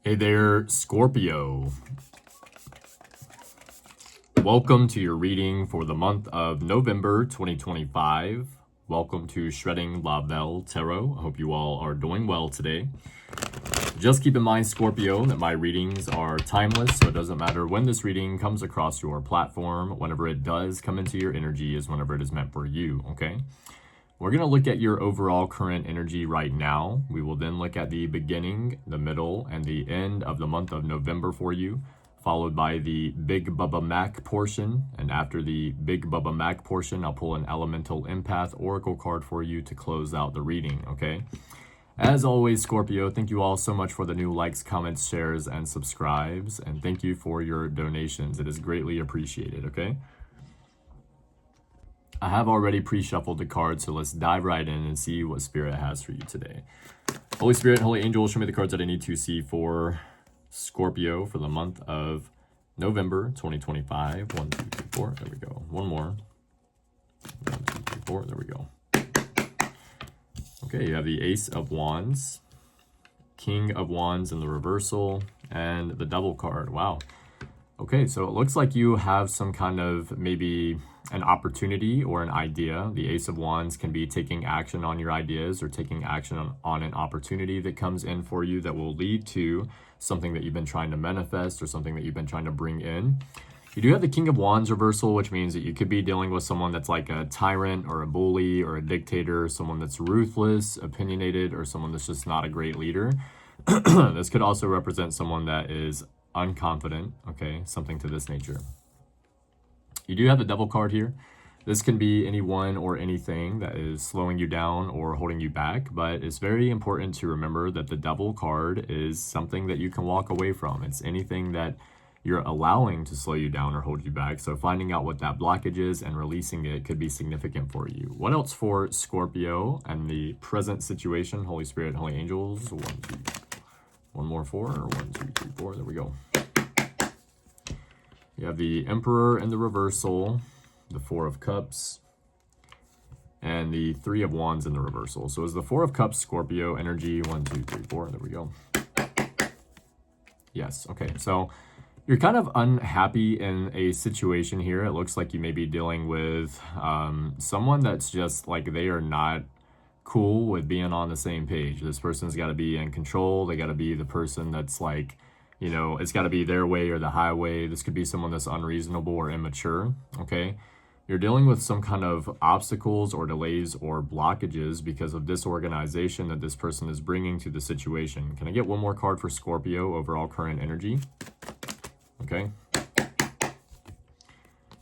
Hey there, Scorpio. Welcome to your reading for the month of November 2025. Welcome to Shredding La Belle Tarot. I hope you all are doing well today. Just keep in mind, Scorpio, that my readings are timeless, so it doesn't matter when this reading comes across your platform. Whenever it does come into your energy is whenever it is meant for you, okay? We're going to look at your overall current energy right now. We will then look at the beginning, the middle, and the end of the month of November for you, followed by the Big Bubba Mac portion. And after the Big Bubba Mac portion, I'll pull an Elemental Empath Oracle card for you to close out the reading, okay? As always, Scorpio, thank you all so much for the new likes, comments, shares, and subscribes. And thank you for your donations. It is greatly appreciated, okay? I have already pre-shuffled the cards, so let's dive right in and see what Spirit has for you today. Holy Spirit, Holy Angel, show me the cards that I need to see for Scorpio for the month of November 2025. 1, 2, 3, 4. There we go. One more. 1, 2, 3, 4. There we go. Okay, you have the Ace of Wands, King of Wands in the reversal, and the Devil card. Wow. Okay, so it looks like you have some kind of maybe an opportunity or an idea. The Ace of Wands can be taking action on your ideas or taking action on an opportunity that comes in for you that will lead to something that you've been trying to manifest or something that you've been trying to bring in. You do have the King of Wands reversal, which means that you could be dealing with someone that's like a tyrant or a bully or a dictator, someone that's ruthless, opinionated, or someone that's just not a great leader. This could also represent someone that is unconfident, okay, something to this nature. You do have the Devil card here. This can be anyone or anything that is slowing you down or holding you back, but it's very important to remember that the Devil card is something that you can walk away from. It's anything that you're allowing to slow you down or hold you back. So finding out what that blockage is and releasing it could be significant for you. What else for Scorpio and the present situation? Holy Spirit, Holy Angels. 1, 2, 1 more 4. 1, 2, 3, 4. There we go. You have the Emperor in the reversal, the Four of Cups, and the Three of Wands in the reversal. So is the Four of Cups Scorpio energy? 1, 2, 3, 4. There we go. Yes. Okay. So you're kind of unhappy in a situation here. It looks like you may be dealing with someone that's just like they are not cool with being on the same page. This person's got to be in control. They got to be the person that's like, you know, it's got to be their way or the highway. This could be someone that's unreasonable or immature, okay? You're dealing with some kind of obstacles or delays or blockages because of disorganization that this person is bringing to the situation. Can I get one more card for Scorpio, overall current energy? Okay.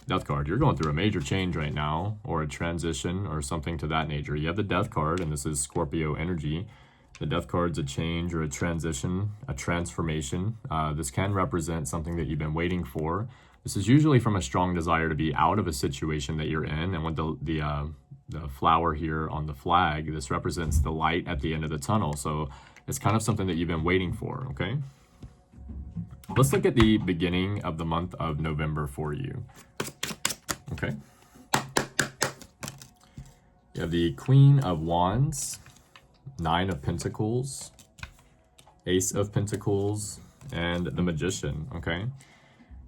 Death card. You're going through a major change right now, or a transition or something to that nature. You have the Death card, and this is Scorpio energy. The Death card's a change or a transition, a transformation. This can represent something that you've been waiting for. This is usually from a strong desire to be out of a situation that you're in. And with the flower here on the flag, this represents the light at the end of the tunnel. So it's kind of something that you've been waiting for, okay? Let's look at the beginning of the month of November for you. Okay. You have the Queen of Wands, Nine of Pentacles, Ace of Pentacles, and the Magician, okay?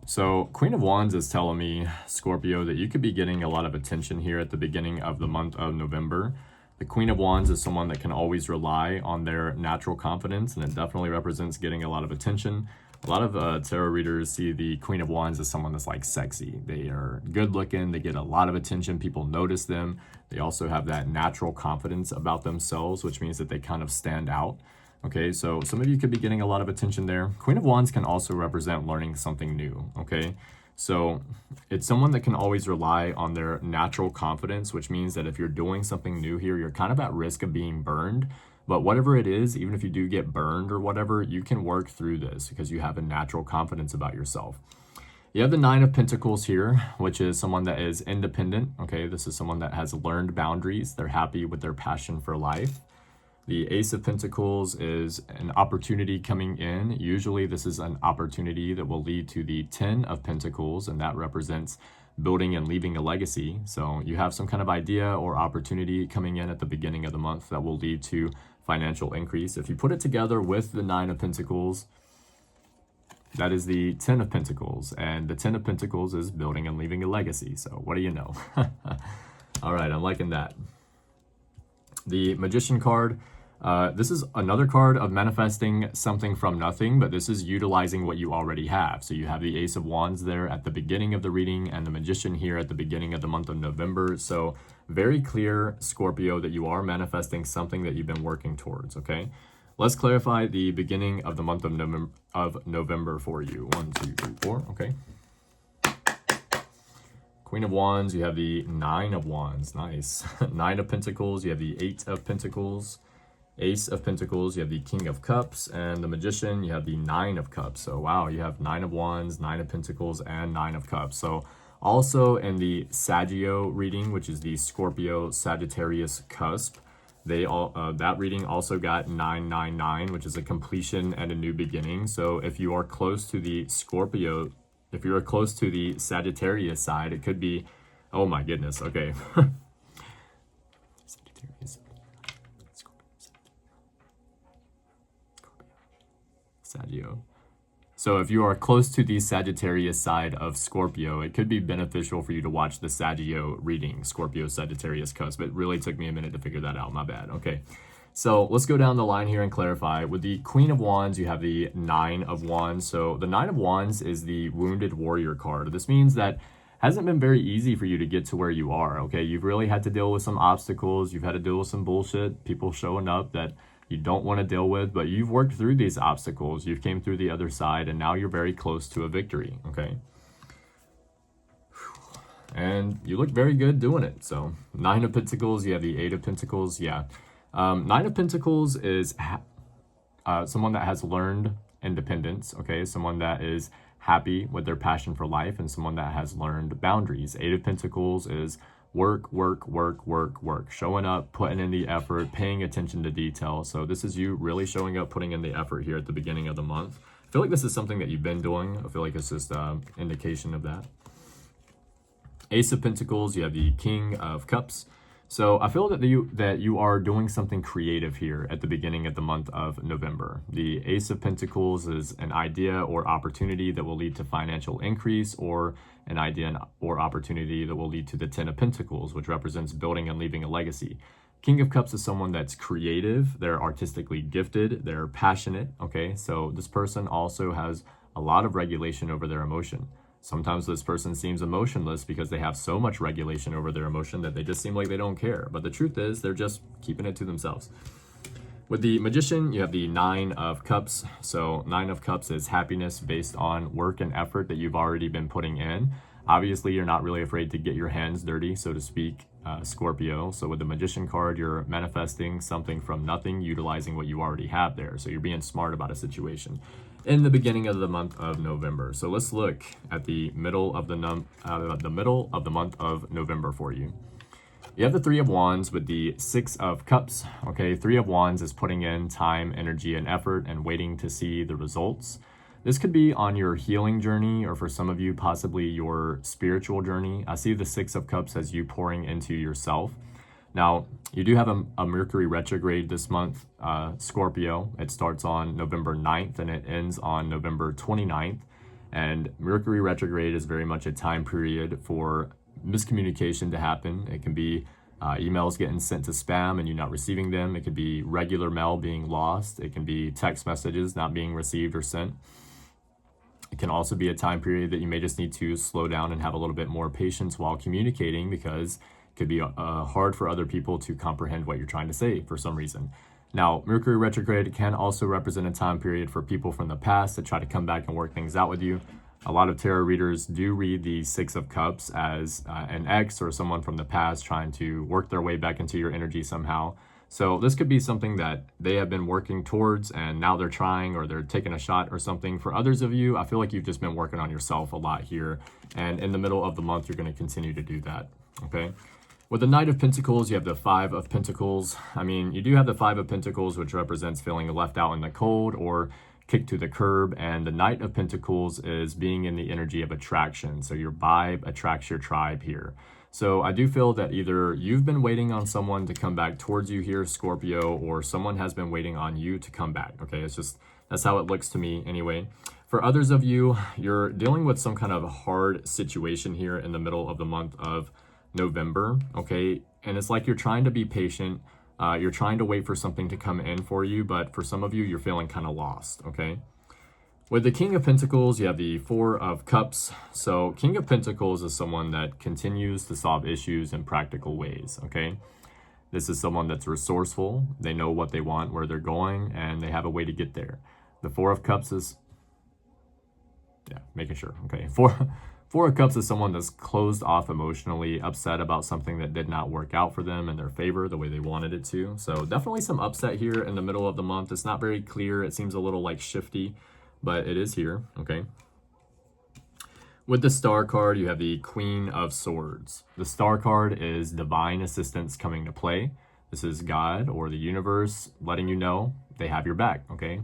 So Queen of Wands is telling me, Scorpio, that you could be getting a lot of attention here at the beginning of the month of November. The Queen of Wands is someone that can always rely on their natural confidence, and it definitely represents getting a lot of attention. A lot of tarot readers see the Queen of Wands as someone that's like sexy. They are good looking, they get a lot of attention, people notice them. They also have that natural confidence about themselves, which means that they kind of stand out. Okay, so some of you could be getting a lot of attention there. Queen of Wands can also represent learning something new, okay? So it's someone that can always rely on their natural confidence, which means that if you're doing something new here, you're kind of at risk of being burned. But whatever it is, even if you do get burned or whatever, you can work through this because you have a natural confidence about yourself. You have the Nine of Pentacles here, which is someone that is independent. Okay, this is someone that has learned boundaries. They're happy with their passion for life. The Ace of Pentacles is an opportunity coming in. Usually this is an opportunity that will lead to the Ten of Pentacles, and that represents building and leaving a legacy. So you have some kind of idea or opportunity coming in at the beginning of the month that will lead to financial increase. If you put it together with the Nine of Pentacles, That is the Ten of Pentacles, and the Ten of Pentacles is building and leaving a legacy. So what do you know? All right, I'm liking that. The Magician card. This is another card of manifesting something from nothing, but this is utilizing what you already have. So you have the Ace of Wands there at the beginning of the reading and the Magician here at the beginning of the month of November. So very clear, Scorpio, that you are manifesting something that you've been working towards, okay? Let's clarify the beginning of the month of November for you. 1, 2, 3, 4, okay. Queen of Wands, you have the Nine of Wands, nice. Nine of Pentacles, you have the Eight of Pentacles. Ace of Pentacles, you have the King of Cups, and the Magician, you have the Nine of Cups. So wow, you have Nine of Wands, Nine of Pentacles, and Nine of Cups. So also in the Saggio reading, which is the Scorpio Sagittarius cusp, they all that reading also got 999, which is a completion and a new beginning. So if you are close to the Scorpio, if you are close to the Sagittarius side, it could be, oh my goodness, okay. Sagittarius. Saggio. So if you are close to the Sagittarius side of Scorpio, it could be beneficial for you to watch the Saggio reading, Scorpio Sagittarius cusp. It really took me a minute to figure that out, my bad. Okay, so let's go down the line here and clarify. With the Queen of Wands, you have the Nine of Wands. So the Nine of Wands is the Wounded Warrior card. This means that hasn't been very easy for you to get to where you are, okay? You've really had to deal with some obstacles. You've had to deal with some bullshit, people showing up that you don't want to deal with, but you've worked through these obstacles. You've came through the other side, and now you're very close to a victory, okay? And you look very good doing it. So Nine of Pentacles, you have the Eight of Pentacles, yeah. Nine of Pentacles is someone that has learned independence, okay? Someone that is happy with their passion for life, and someone that has learned boundaries. Eight of Pentacles is work, work, work, work, work. Showing up, putting in the effort, paying attention to detail. So this is you really showing up, putting in the effort here at the beginning of the month. I feel like this is something that you've been doing. I feel like it's just an indication of that. Ace of Pentacles, you have the King of Cups. So I feel that you are doing something creative here at the beginning of the month of November. The Ace of Pentacles is an idea or opportunity that will lead to financial increase, or an idea or opportunity that will lead to the Ten of Pentacles, which represents building and leaving a legacy. King of Cups is someone that's creative, they're artistically gifted, they're passionate, okay? So this person also has a lot of regulation over their emotion. Sometimes this person seems emotionless because they have so much regulation over their emotion that they just seem like they don't care. But the truth is, they're just keeping it to themselves. With the Magician, you have the Nine of Cups. So Nine of Cups is happiness based on work and effort that you've already been putting in. Obviously, you're not really afraid to get your hands dirty, so to speak, Scorpio. So with the Magician card, you're manifesting something from nothing, utilizing what you already have there. So you're being smart about a situation in the beginning of the month of November. So let's look at the middle of the month of November for you. You have the Three of Wands with the Six of Cups. Okay, Three of Wands is putting in time, energy, and effort and waiting to see the results. This could be on your healing journey, or for some of you, possibly your spiritual journey. I see the Six of Cups as you pouring into yourself. Now, you do have a Mercury retrograde this month, Scorpio. It starts on November 9th and it ends on November 29th. And Mercury retrograde is very much a time period for miscommunication to happen. It can be emails getting sent to spam and you not receiving them. It could be regular mail being lost. It can be text messages not being received or sent. It can also be a time period that you may just need to slow down and have a little bit more patience while communicating, because it could be hard for other people to comprehend what you're trying to say for some reason. Now, Mercury retrograde can also represent a time period for people from the past to try to come back and work things out with you. A lot of tarot readers do read the Six of Cups as an ex or someone from the past trying to work their way back into your energy somehow. So this could be something that they have been working towards and now they're trying, or they're taking a shot or something. For others of you, I feel like you've just been working on yourself a lot here. And in the middle of the month, you're going to continue to do that, okay? With the Knight of Pentacles, you have the Five of Pentacles. I mean, you do have the Five of Pentacles, which represents feeling left out in the cold or kicked to the curb. And the Knight of Pentacles is being in the energy of attraction. So your vibe attracts your tribe here. So I do feel that either you've been waiting on someone to come back towards you here, Scorpio, or someone has been waiting on you to come back, okay? It's just That's how it looks to me anyway. For others of you, you're dealing with some kind of hard situation here in the middle of the month of November, okay? And it's like you're trying to be patient. You're trying to wait for something to come in for you, but for some of you, you're feeling kind of lost, okay? With the King of Pentacles, you have the Four of Cups. So King of Pentacles is someone that continues to solve issues in practical ways, okay? This is someone that's resourceful. They know what they want, where they're going, and they have a way to get there. The Four of Cups is, yeah, making sure, okay? Four of Cups is someone that's closed off emotionally, upset about something that did not work out for them in their favor the way they wanted it to. So definitely some upset here in the middle of the month. It's not very clear. It seems a little like shifty, but it is here, okay? With the Star card, you have the Queen of Swords. The Star card is divine assistance coming to play. This is God or the universe letting you know they have your back, okay?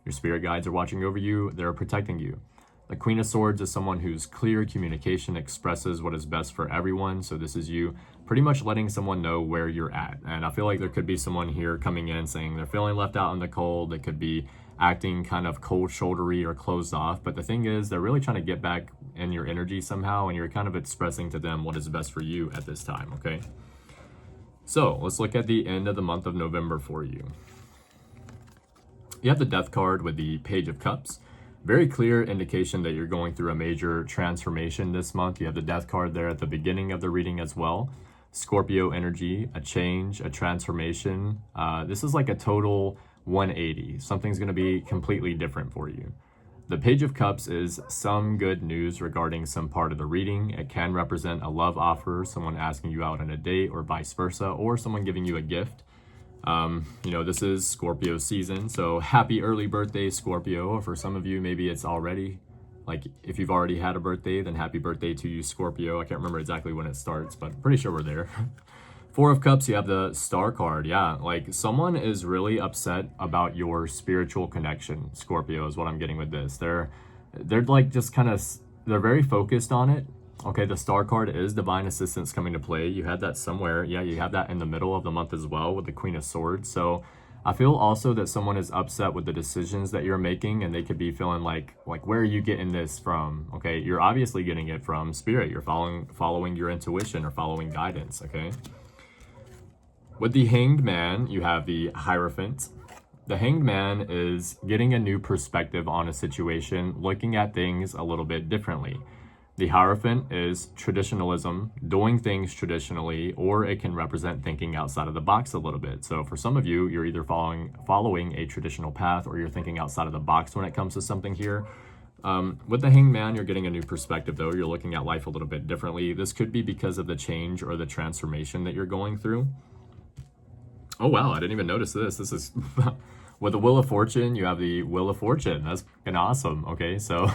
Your spirit guides are watching over you. They're protecting you. The Queen of Swords is someone whose clear communication expresses what is best for everyone. So this is you pretty much letting someone know where you're at. And I feel like there could be someone here coming in saying they're feeling left out in the cold. They could be acting kind of cold shouldery or closed off. But the thing is, they're really trying to get back in your energy somehow. And you're kind of expressing to them what is best for you at this time, okay? So let's look at the end of the month of November for you. You have the Death card with the Page of Cups. Very clear indication that you're going through a major transformation this month. You have the Death card there at the beginning of the reading as well. Scorpio energy, a change, a transformation. This is like a total 180. Something's going to be completely different for you. The Page of Cups is some good news regarding some part of the reading. It can represent a love offer, someone asking you out on a date or vice versa, or someone giving you a gift. This is Scorpio season, so happy early birthday, Scorpio. Or for some of you, maybe it's already, like, if you've already had a birthday, then happy birthday to you, Scorpio. I can't remember exactly when it starts, but I'm pretty sure we're there. Four of Cups, you have the Star card. Yeah, like someone is really upset about your spiritual connection, Scorpio, is what I'm getting with this. They're like just kind of, they're very focused on it. Okay, the Star card is divine assistance coming to play. You had that somewhere. Yeah, you have that in the middle of the month as well with the Queen of Swords. So I feel also that someone is upset with the decisions that you're making, and they could be feeling like where are you getting this from? Okay, you're obviously getting it from spirit. You're following your intuition or following guidance, okay? With the Hanged Man, you have the Hierophant. The Hanged Man is getting a new perspective on a situation, looking at things a little bit differently. The Hierophant is traditionalism, doing things traditionally, or it can represent thinking outside of the box a little bit. So for some of you, you're either following a traditional path, or you're thinking outside of the box when it comes to something here. With the Hanged Man, you're getting a new perspective though. You're looking at life a little bit differently. This could be because of the change or the transformation that you're going through. Oh wow, I didn't even notice this. This is with the Wheel of Fortune, you have the Wheel of Fortune. That's fucking awesome. Okay, so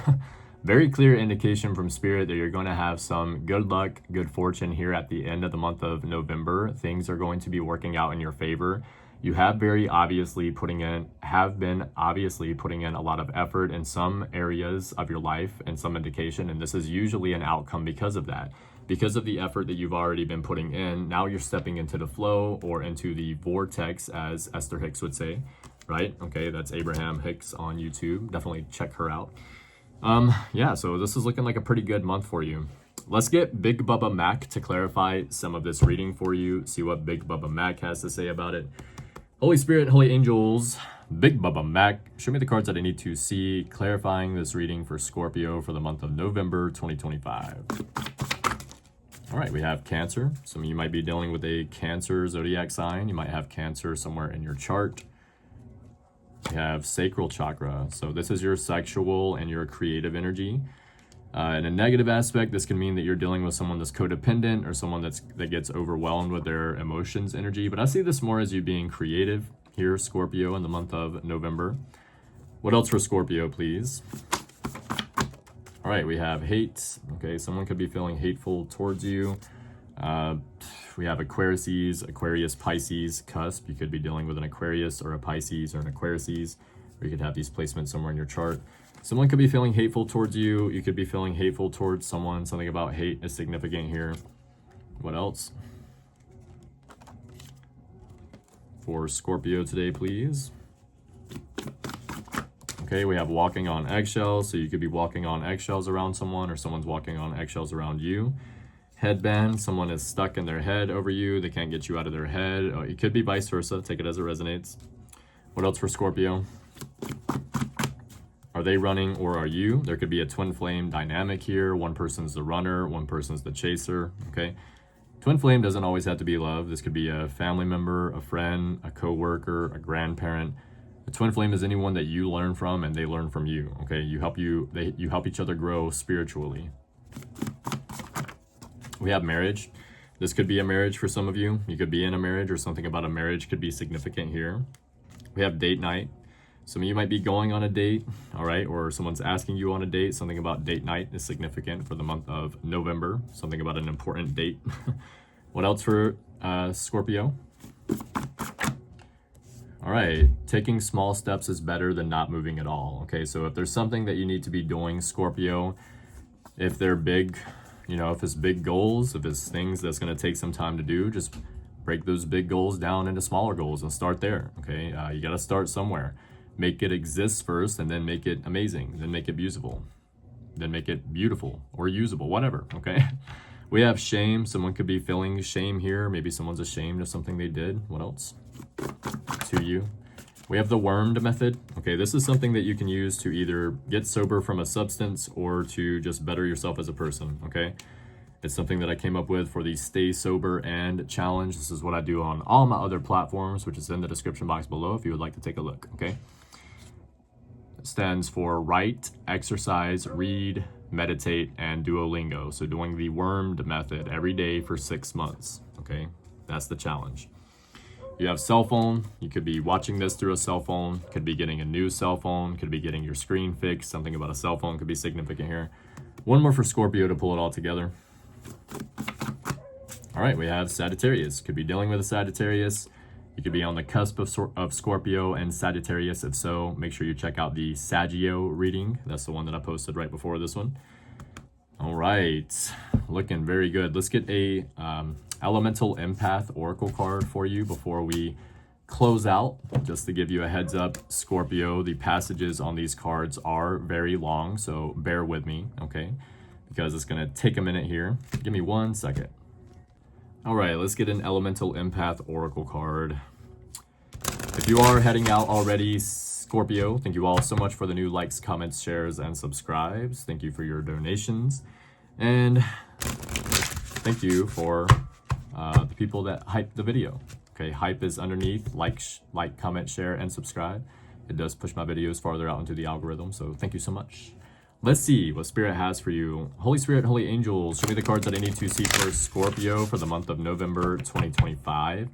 very clear indication from Spirit that you're going to have some good luck, good fortune here at the end of the month of November. Things are going to be working out in your favor. You have been obviously putting in a lot of effort in some areas of your life and some indication, and this is usually an outcome because of that. Because of the effort that you've already been putting in, now you're stepping into the flow or into the vortex, as Esther Hicks would say, right? Okay, that's Abraham Hicks on YouTube. Definitely check her out. Yeah, so this is looking like a pretty good month for you. Let's get Big Bubba Mac to clarify some of this reading for you, see what Big Bubba Mac has to say about it. Holy Spirit, Holy Angels, Big Bubba Mac, show me the cards that I need to see clarifying this reading for Scorpio for the month of November 2025. All right, we have Cancer. Some of you might be dealing with a Cancer zodiac sign. You might have Cancer somewhere in your chart. We have Sacral Chakra. So this is your sexual and your creative energy. In a negative aspect, this can mean that you're dealing with someone that's codependent or someone that gets overwhelmed with their emotions energy. But I see this more as you being creative here, Scorpio, in the month of November. What else for Scorpio, please? All right, we have hate. Okay, someone could be feeling hateful towards you. We have Aquarius, Pisces, cusp. You could be dealing with an Aquarius or a Pisces or an Aquarius, or you could have these placements somewhere in your chart. Someone could be feeling hateful towards you. You could be feeling hateful towards someone. Something about hate is significant here. What else? For Scorpio today, please. Okay, we have walking on eggshells, so you could be walking on eggshells around someone, or someone's walking on eggshells around you. Headband, someone is stuck in their head over you, they can't get you out of their head. It could be vice versa, take it as it resonates. What else for Scorpio? Are they running or are you? There could be a twin flame dynamic here. One person's the runner, one person's the chaser, okay? Twin flame doesn't always have to be love. This could be a family member, a friend, a coworker, a grandparent. A twin flame is anyone that you learn from and they learn from you, okay? You help each other grow spiritually. We have marriage. This could be a marriage for some of you. You could be in a marriage, or something about a marriage could be significant here. We have date night. Some of you might be going on a date, all right? Or someone's asking you on a date. Something about date night is significant for the month of November. Something about an important date. What else for Scorpio? All right, taking small steps is better than not moving at all, okay? So if there's something that you need to be doing, Scorpio, if they're big, if it's big goals, if it's things that's going to take some time to do, just break those big goals down into smaller goals and start there, okay? You got to start somewhere. Make it exist first, and then make it amazing, then make it beautiful, then make it beautiful or usable, whatever, okay? We have shame. Someone could be feeling shame here. Maybe someone's ashamed of something they did. What else? To you. We have the wormed method. Okay, this is something that you can use to either get sober from a substance or to just better yourself as a person, okay? It's something that I came up with for the Stay Sober and Challenge. This is what I do on all my other platforms, which is in the description box below if you would like to take a look, okay? It stands for write, exercise, read, meditate, and Duolingo. So doing the wormed method every day for 6 months, okay? That's the challenge. You have cell phone. You could be watching this through a cell phone, could be getting a new cell phone, could be getting your screen fixed. Something about a cell phone could be significant here. One more for Scorpio to pull it all together. All right, we have Sagittarius. Could be dealing with a Sagittarius. You could be on the cusp of Scorpio and Sagittarius. If so, make sure you check out the Saggio reading. That's the one that I posted right before this one. All right, looking very good. Let's get a Elemental Empath Oracle card for you before we close out. Just to give you a heads up, Scorpio, the passages on these cards are very long, so bear with me, okay? Because it's gonna take a minute here. Give me 1 second. All right, let's get an Elemental Empath Oracle card. If you are heading out already, Scorpio, thank you all so much for the new likes, comments, shares, and subscribes. Thank you for your donations. And thank you for the people that hype the video. Okay, hype is underneath, like, comment, share, and subscribe. It does push my videos farther out into the algorithm, so thank you so much. Let's see what Spirit has for you. Holy Spirit, Holy Angels, show me the cards that I need to see for Scorpio for the month of November 2025.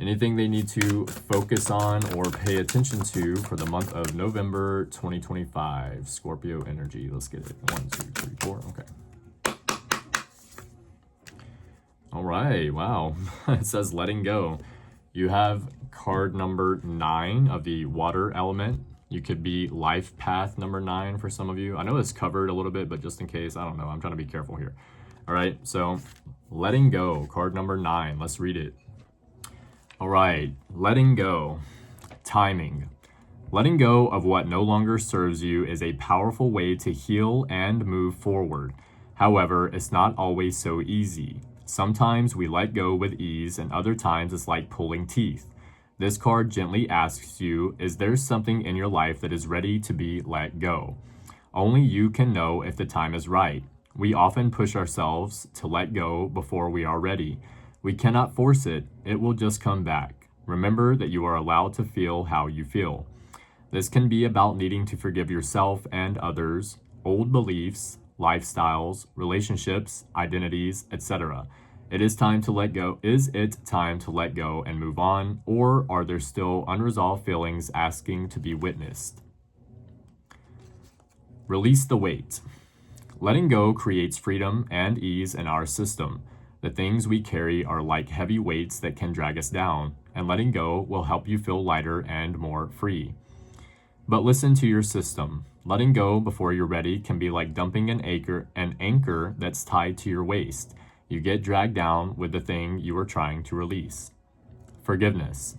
Anything they need to focus on or pay attention to for the month of November 2025. Scorpio energy. Let's get it. 1, 2, 3, 4. Okay. All right. Wow. It says letting go. You have card number 9 of the water element. You could be life path number 9 for some of you. I know it's covered a little bit, but just in case, I don't know. I'm trying to be careful here. All right. So letting go, card number 9. Let's read it. All right, letting go, timing. Letting go of what no longer serves you is a powerful way to heal and move forward. However, it's not always so easy. Sometimes we let go with ease, and other times it's like pulling teeth. This card gently asks you, is there something in your life that is ready to be let go? Only you can know if the time is right. We often push ourselves to let go before we are ready. We cannot force it, it will just come back. Remember that you are allowed to feel how you feel. This can be about needing to forgive yourself and others, old beliefs, lifestyles, relationships, identities, etc. It is time to let go. Is it time to let go and move on, or are there still unresolved feelings asking to be witnessed? Release the weight. Letting go creates freedom and ease in our system. The things we carry are like heavy weights that can drag us down, and letting go will help you feel lighter and more free. But listen to your system. Letting go before you're ready can be like dumping an anchor that's tied to your waist. You get dragged down with the thing you are trying to release. Forgiveness.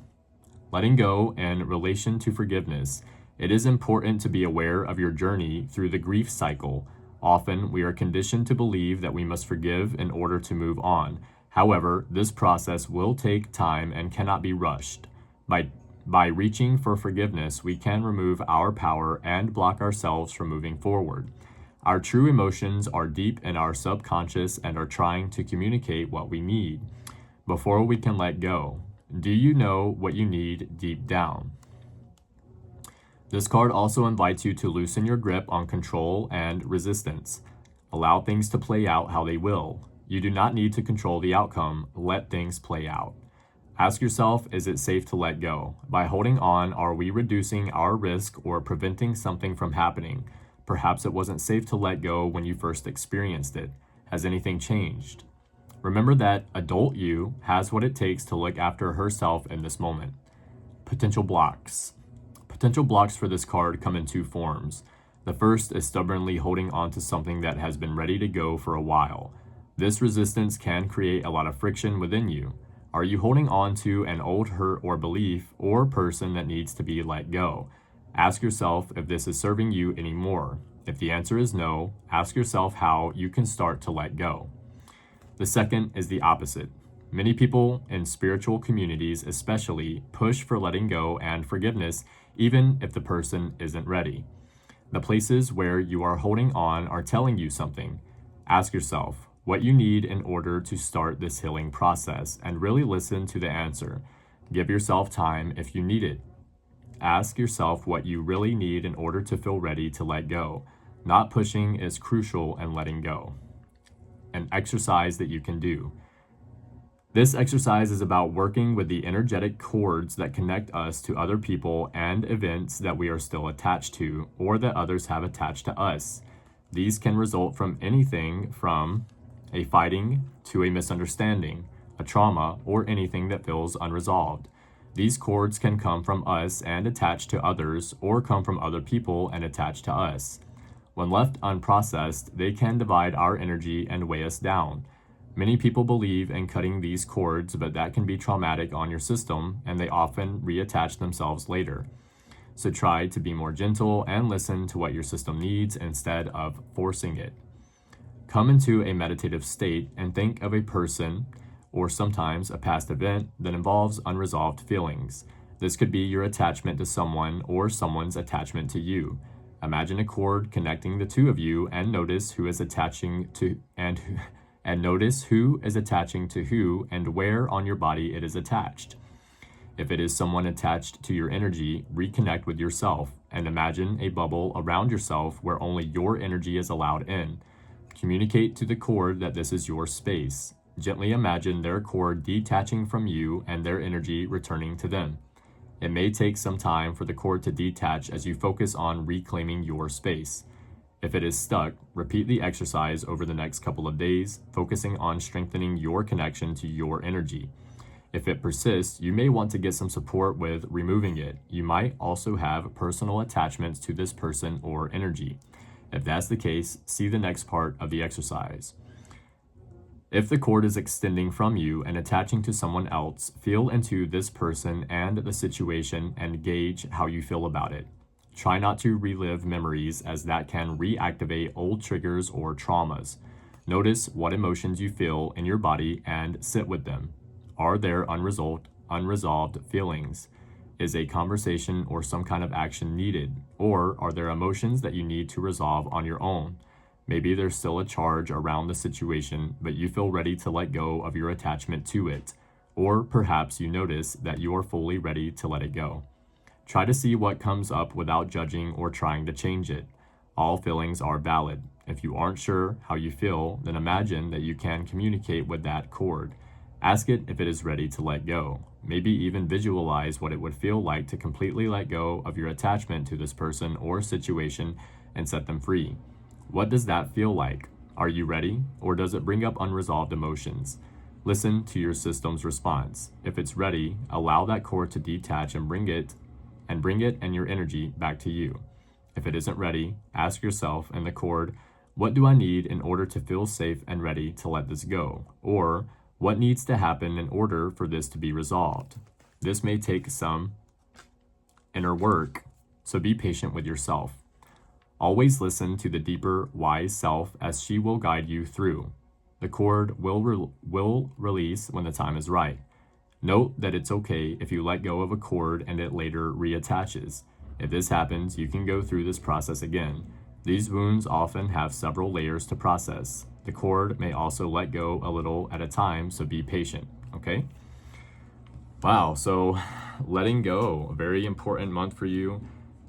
Letting go in relation to forgiveness It is important to be aware of your journey through the grief cycle. Often, we are conditioned to believe that we must forgive in order to move on. However, this process will take time and cannot be rushed. By reaching for forgiveness, we can remove our power and block ourselves from moving forward. Our true emotions are deep in our subconscious and are trying to communicate what we need before we can let go. Do you know what you need deep down? This card also invites you to loosen your grip on control and resistance. Allow things to play out how they will. You do not need to control the outcome. Let things play out. Ask yourself, is it safe to let go? By holding on, are we reducing our risk or preventing something from happening? Perhaps it wasn't safe to let go when you first experienced it. Has anything changed? Remember that adult you has what it takes to look after herself in this moment. Potential blocks. Potential blocks for this card come in two forms. The first is stubbornly holding on to something that has been ready to go for a while. This resistance can create a lot of friction within you. Are you holding on to an old hurt or belief or person that needs to be let go? Ask yourself if this is serving you anymore. If the answer is no, ask yourself how you can start to let go. The second is the opposite. Many people in spiritual communities especially push for letting go and forgiveness even if the person isn't ready. The places where you are holding on are telling you something. Ask yourself what you need in order to start this healing process and really listen to the answer. Give yourself time if you need it. Ask yourself what you really need in order to feel ready to let go. Not pushing is crucial in letting go. An exercise that you can do. This exercise is about working with the energetic cords that connect us to other people and events that we are still attached to or that others have attached to us. These can result from anything from a fighting to a misunderstanding, a trauma, or anything that feels unresolved. These cords can come from us and attach to others, or come from other people and attach to us. When left unprocessed, they can divide our energy and weigh us down. Many people believe in cutting these cords, but that can be traumatic on your system, and they often reattach themselves later. So try to be more gentle and listen to what your system needs instead of forcing it. Come into a meditative state and think of a person or sometimes a past event that involves unresolved feelings. This could be your attachment to someone or someone's attachment to you. Imagine a cord connecting the two of you and notice who is attaching to notice who is attaching to who and where on your body it is attached. If it is someone attached to your energy, reconnect with yourself and imagine a bubble around yourself where only your energy is allowed in. Communicate to the cord that this is your space. Gently imagine their cord detaching from you and their energy returning to them. It may take some time for the cord to detach as you focus on reclaiming your space. If it is stuck, repeat the exercise over the next couple of days, focusing on strengthening your connection to your energy. If it persists, you may want to get some support with removing it. You might also have personal attachments to this person or energy. If that's the case, see the next part of the exercise. If the cord is extending from you and attaching to someone else, feel into this person and the situation and gauge how you feel about it. Try not to relive memories as that can reactivate old triggers or traumas. Notice what emotions you feel in your body and sit with them. Are there unresolved feelings? Is a conversation or some kind of action needed? Or are there emotions that you need to resolve on your own? Maybe there's still a charge around the situation, but you feel ready to let go of your attachment to it. Or perhaps you notice that you are fully ready to let it go. Try to see what comes up without judging or trying to change it. All feelings are valid. If you aren't sure how you feel, then imagine that you can communicate with that cord. Ask it if it is ready to let go. Maybe even visualize what it would feel like to completely let go of your attachment to this person or situation and set them free. What does that feel like? Are you ready, or does it bring up unresolved emotions? Listen to your system's response. If it's ready, allow that cord to detach and bring it and your energy back to you. If it isn't ready, ask yourself and the cord, what do I need in order to feel safe and ready to let this go? Or what needs to happen in order for this to be resolved? This may take some inner work so be patient with yourself. Always listen to the deeper, wise self as she will guide you through. The cord will release when the time is right. Note that it's okay if you let go of a cord and it later reattaches. If this happens, you can go through this process again. These wounds often have several layers to process. The cord may also let go a little at a time, so be patient, okay? Wow, so letting go, a very important month for you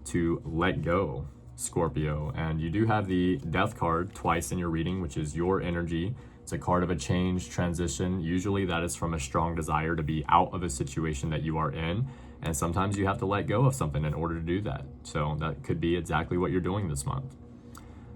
to let go, Scorpio. And you do have the Death card twice in your reading, which is your energy. It's a card of a change, transition. Usually that is from a strong desire to be out of a situation that you are in. And sometimes you have to let go of something in order to do that. So that could be exactly what you're doing this month.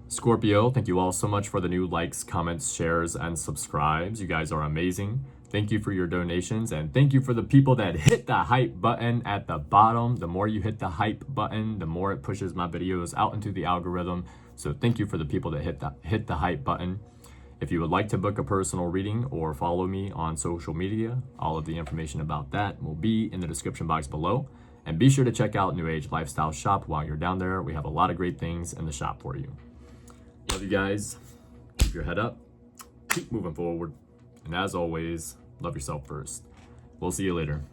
Scorpio, thank you all so much for the new likes, comments, shares, and subscribes. You guys are amazing. Thank you for your donations, and thank you for the people that hit the hype button at the bottom. The more you hit the hype button, the more it pushes my videos out into the algorithm. So thank you for the people that hit the hype button. If you would like to book a personal reading or follow me on social media, all of the information about that will be in the description box below. And be sure to check out New Age Lifestyle Shop while you're down there. We have a lot of great things in the shop for you. Love you guys. Keep your head up. Keep moving forward. And as always, love yourself first. We'll see you later.